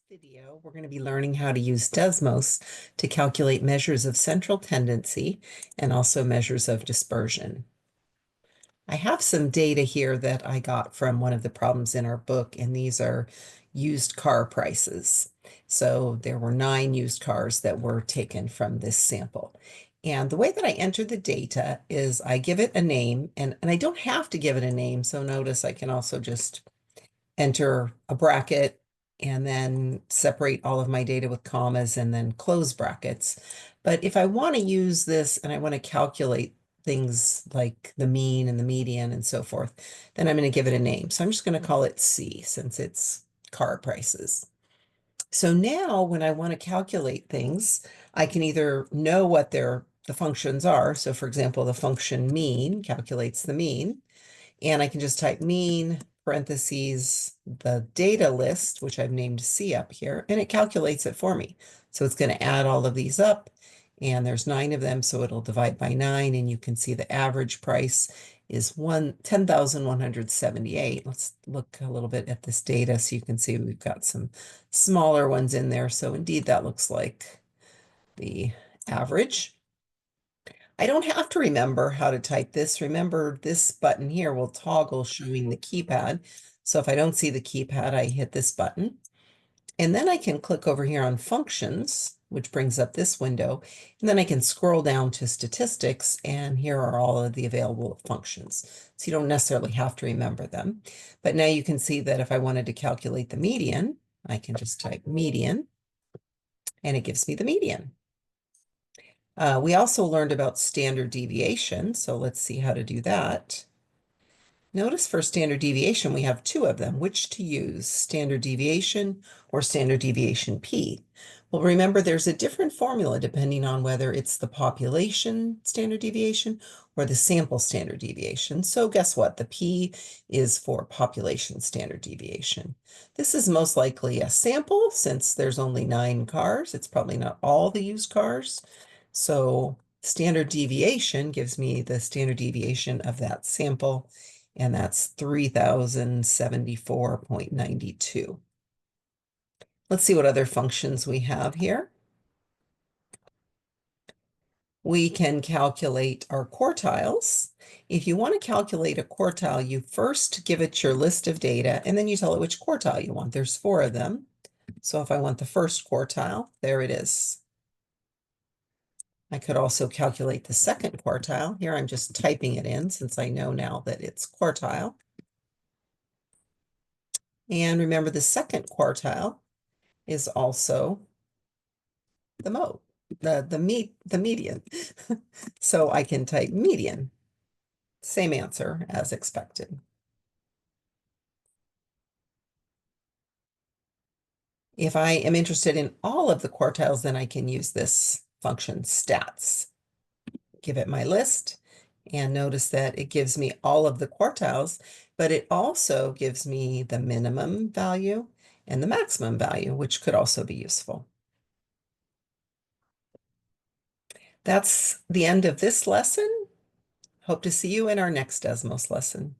Video, we're going to be learning how to use Desmos to calculate measures of central tendency and also measures of dispersion. I have some data here that I got from one of the problems in our book, and these are used car prices. So there were 9 used cars that were taken from this sample. And the way that I enter the data is I give it a name, and I don't have to give it a name. So notice I can also just enter a bracket and then separate all of my data with commas and then close brackets. But if I want to use this and I want to calculate things like the mean and the median and so forth, then I'm going to give it a name. So I'm just going to call it C since it's car prices. So now when I want to calculate things, I can either know what the functions are. So for example, the function mean calculates the mean. And I can just type mean, parentheses, the data list, which I've named C up here, and it calculates it for me. So it's going to add all of these up, and there's 9 of them, so it'll divide by 9, and you can see the average price is 10,178. Let's look a little bit at this data so you can see we've got some smaller ones in there. So indeed, that looks like the average. I don't have to remember how to type this. Remember, this button here will toggle showing the keypad. So if I don't see the keypad, I hit this button. And then I can click over here on functions, which brings up this window. And then I can scroll down to statistics, and here are all of the available functions. So you don't necessarily have to remember them. But now you can see that if I wanted to calculate the median, I can just type median, and it gives me the median. We also learned about standard deviation, so let's see how to do that. Notice for standard deviation, we have 2 of them. Which to use, standard deviation or standard deviation P? Well, remember there's a different formula depending on whether it's the population standard deviation or the sample standard deviation. So guess what? The P is for population standard deviation. This is most likely a sample since there's only 9 cars. It's probably not all the used cars. So standard deviation gives me the standard deviation of that sample, and that's 3074.92. Let's see what other functions we have here. We can calculate our quartiles. If you want to calculate a quartile, you first give it your list of data, and then you tell it which quartile you want. There's 4 of them. So if I want the first quartile, there it is. I could also calculate the second quartile. Here I'm just typing it in since I know now that it's quartile. And remember the second quartile is also the mode, the median. So I can type median. Same answer as expected. If I am interested in all of the quartiles, then I can use this function stats. Give it my list, and notice that it gives me all of the quartiles, but it also gives me the minimum value and the maximum value, which could also be useful. That's the end of this lesson. Hope to see you in our next Desmos lesson.